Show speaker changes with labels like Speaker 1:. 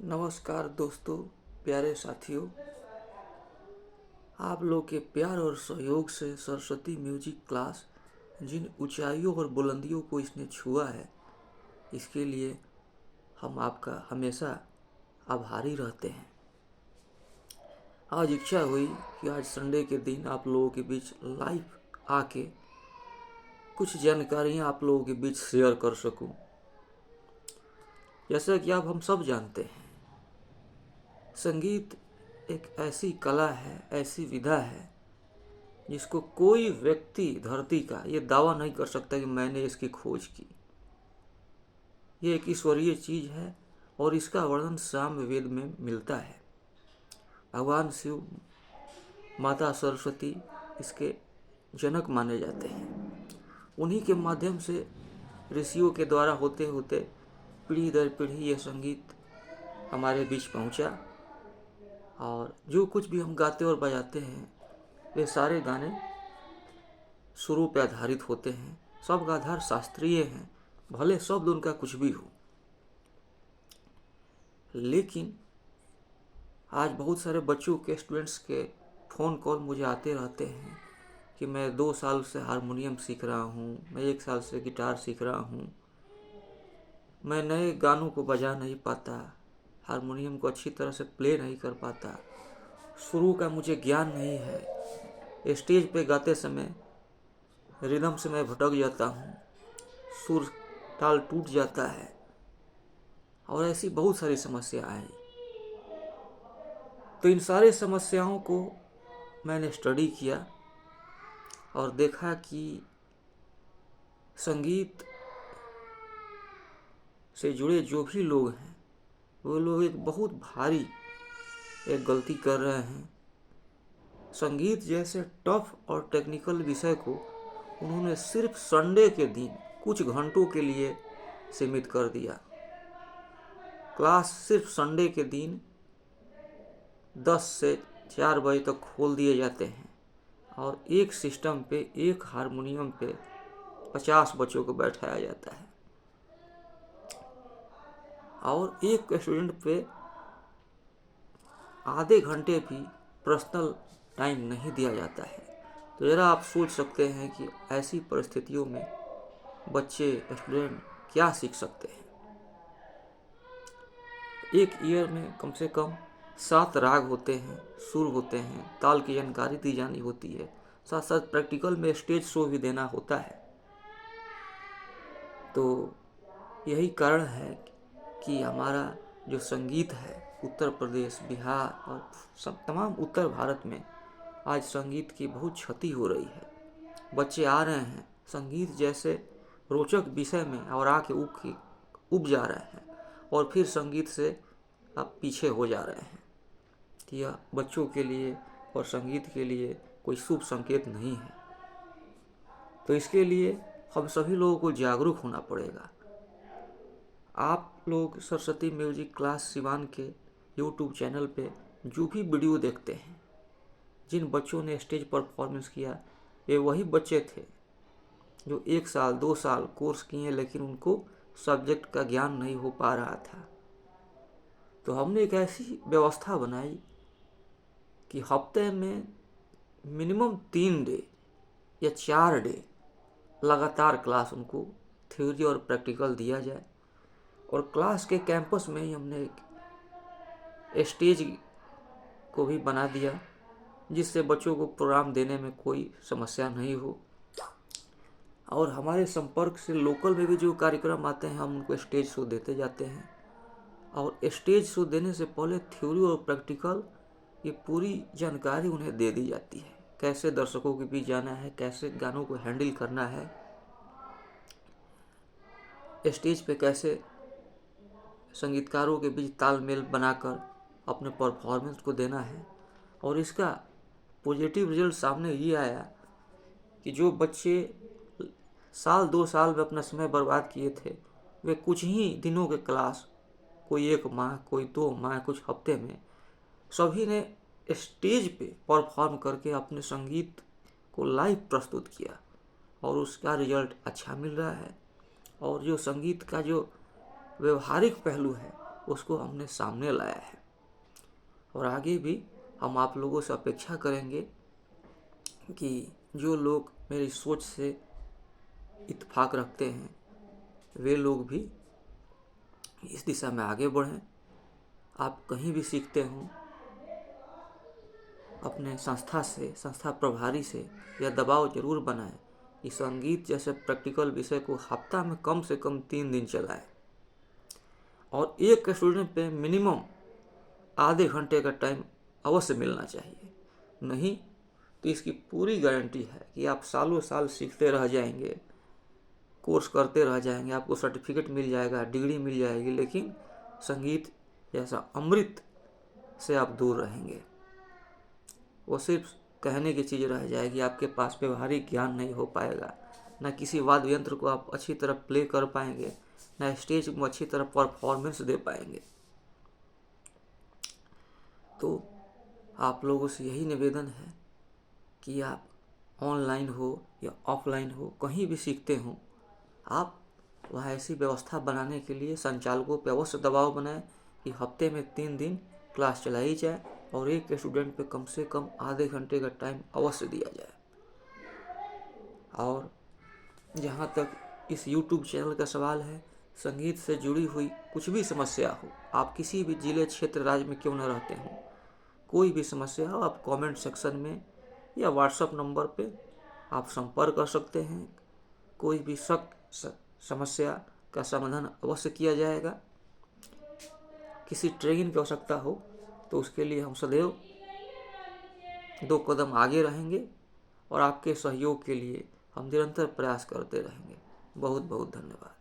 Speaker 1: नमस्कार दोस्तों, प्यारे साथियों। आप लोग के प्यार और सहयोग से सरस्वती म्यूजिक क्लास जिन ऊंचाइयों और बुलंदियों को इसने छुआ है, इसके लिए हम आपका हमेशा आभारी रहते हैं। आज इच्छा हुई कि आज संडे के दिन आप लोगों के बीच लाइव आके कुछ जानकारियाँ आप लोगों के बीच शेयर कर सकूं। जैसा कि आप हम सब जानते हैं, संगीत एक ऐसी कला है, ऐसी विधा है जिसको कोई व्यक्ति धरती का ये दावा नहीं कर सकता कि मैंने इसकी खोज की। ये एक ईश्वरीय चीज है और इसका वर्णन सामवेद में मिलता है। भगवान शिव, माता सरस्वती इसके जनक माने जाते हैं। उन्हीं के माध्यम से ऋषियों के द्वारा होते होते पीढ़ी दर पीढ़ी ये संगीत हमारे बीच पहुंचा। और जो कुछ भी हम गाते और बजाते हैं, वे सारे गाने सुरों पर आधारित होते हैं। सब का आधार शास्त्रीय है, भले शब्द उनका कुछ भी हो। लेकिन आज बहुत सारे बच्चों के, स्टूडेंट्स के फ़ोन कॉल मुझे आते रहते हैं कि मैं 2 साल से हारमोनियम सीख रहा हूँ, मैं 1 साल से गिटार सीख रहा हूँ, मैं नए गानों को बजा नहीं पाता, हारमोनियम को अच्छी तरह से प्ले नहीं कर पाता, सुरों का मुझे ज्ञान नहीं है, स्टेज पे गाते समय रिदम से मैं भटक जाता हूँ, सुर ताल टूट जाता है, और ऐसी बहुत सारी समस्याएं हैं। तो इन सारी समस्याओं को मैंने स्टडी किया और देखा कि संगीत से जुड़े जो भी लोग हैं, वो लोग एक बहुत भारी एक गलती कर रहे हैं। संगीत जैसे टफ और टेक्निकल विषय को उन्होंने सिर्फ संडे के दिन कुछ घंटों के लिए सीमित कर दिया। क्लास सिर्फ संडे के दिन 10 से 4 बजे तक खोल दिए जाते हैं और एक सिस्टम पे, एक हारमोनियम पे 50 बच्चों को बैठाया जाता है और एक स्टूडेंट पे आधे घंटे भी पर्सनल टाइम नहीं दिया जाता है। तो ज़रा आप सोच सकते हैं कि ऐसी परिस्थितियों में बच्चे, स्टूडेंट क्या सीख सकते हैं। एक ईयर में कम से कम 7 राग होते हैं, सुर होते हैं, ताल की जानकारी दी जानी होती है, साथ साथ प्रैक्टिकल में स्टेज शो भी देना होता है। तो यही कारण है कि हमारा जो संगीत है, उत्तर प्रदेश, बिहार और सब तमाम उत्तर भारत में आज संगीत की बहुत क्षति हो रही है। बच्चे आ रहे हैं संगीत जैसे रोचक विषय में और आके उब जा रहे हैं और फिर संगीत से अब पीछे हो जा रहे हैं। यह बच्चों के लिए और संगीत के लिए कोई शुभ संकेत नहीं है। तो इसके लिए हम सभी लोगों को जागरूक होना पड़ेगा। आप लोग सरस्वती म्यूजिक क्लास सिवान के यूट्यूब चैनल पे जो भी वीडियो देखते हैं, जिन बच्चों ने स्टेज परफॉर्मेंस किया, ये वही बच्चे थे जो 1 साल 2 साल कोर्स किए, लेकिन उनको सब्जेक्ट का ज्ञान नहीं हो पा रहा था। तो हमने एक ऐसी व्यवस्था बनाई कि हफ्ते में मिनिमम 3 डे या 4 डे लगातार क्लास उनको थ्योरी और प्रैक्टिकल दिया जाए। और क्लास के कैंपस में ही हमने एक स्टेज को भी बना दिया जिससे बच्चों को प्रोग्राम देने में कोई समस्या नहीं हो। और हमारे संपर्क से लोकल में भी जो कार्यक्रम आते हैं, हम उनको स्टेज शो देते जाते हैं। और स्टेज शो देने से पहले थ्योरी और प्रैक्टिकल ये पूरी जानकारी उन्हें दे दी जाती है, कैसे दर्शकों के बीच जाना है, कैसे गानों को हैंडल करना है, स्टेज पे कैसे संगीतकारों के बीच तालमेल बनाकर अपने परफॉर्मेंस को देना है। और इसका पॉजिटिव रिजल्ट सामने ये आया कि जो बच्चे साल 2 साल में अपना समय बर्बाद किए थे, वे कुछ ही दिनों के क्लास, कोई 1 माह, कोई 2 माह, कुछ हफ्ते में सभी ने स्टेज पे परफॉर्म करके अपने संगीत को लाइव प्रस्तुत किया और उसका रिजल्ट अच्छा मिल रहा है। और जो संगीत का जो व्यवहारिक पहलू है, उसको हमने सामने लाया है। और आगे भी हम आप लोगों से अपेक्षा करेंगे कि जो लोग मेरी सोच से इत्तेफाक रखते हैं वे लोग भी इस दिशा में आगे बढ़ें। आप कहीं भी सीखते हों, अपने संस्था प्रभारी से यह दबाव जरूर बनाएं कि संगीत जैसे प्रैक्टिकल विषय को हफ्ता में कम से कम 3 दिन चलाएं और एक स्टूडेंट पे मिनिमम आधे घंटे का टाइम अवश्य मिलना चाहिए। नहीं तो इसकी पूरी गारंटी है कि आप सालों साल सीखते रह जाएंगे, कोर्स करते रह जाएंगे, आपको सर्टिफिकेट मिल जाएगा, डिग्री मिल जाएगी, लेकिन संगीत जैसा अमृत से आप दूर रहेंगे। वो सिर्फ कहने की चीज़ रह जाएगी, आपके पास व्यवहारिक ज्ञान नहीं हो पाएगा, न किसी वाद्य यंत्र को आप अच्छी तरह प्ले कर पाएंगे, न स्टेज में अच्छी तरह परफॉर्मेंस दे पाएंगे। तो आप लोगों से यही निवेदन है कि आप ऑनलाइन हो या ऑफलाइन हो, कहीं भी सीखते हों, आप वहाँ ऐसी व्यवस्था बनाने के लिए संचालकों पर अवश्य दबाव बनाएं कि हफ्ते में 3 दिन क्लास चलाई जाए और एक स्टूडेंट पे कम से कम आधे घंटे का टाइम अवश्य दिया जाए। और जहाँ तक इस YouTube चैनल का सवाल है, संगीत से जुड़ी हुई कुछ भी समस्या हो, आप किसी भी जिले, क्षेत्र, राज्य में क्यों न रहते हों, कोई भी समस्या हो, आप कमेंट सेक्शन में या व्हाट्सएप नंबर पे आप संपर्क कर सकते हैं। कोई भी समस्या का समाधान अवश्य किया जाएगा। किसी ट्रेनिंग की आवश्यकता हो तो उसके लिए हम सदैव 2 कदम आगे रहेंगे और आपके सहयोग के लिए हम निरंतर प्रयास करते रहेंगे। बहुत बहुत धन्यवाद।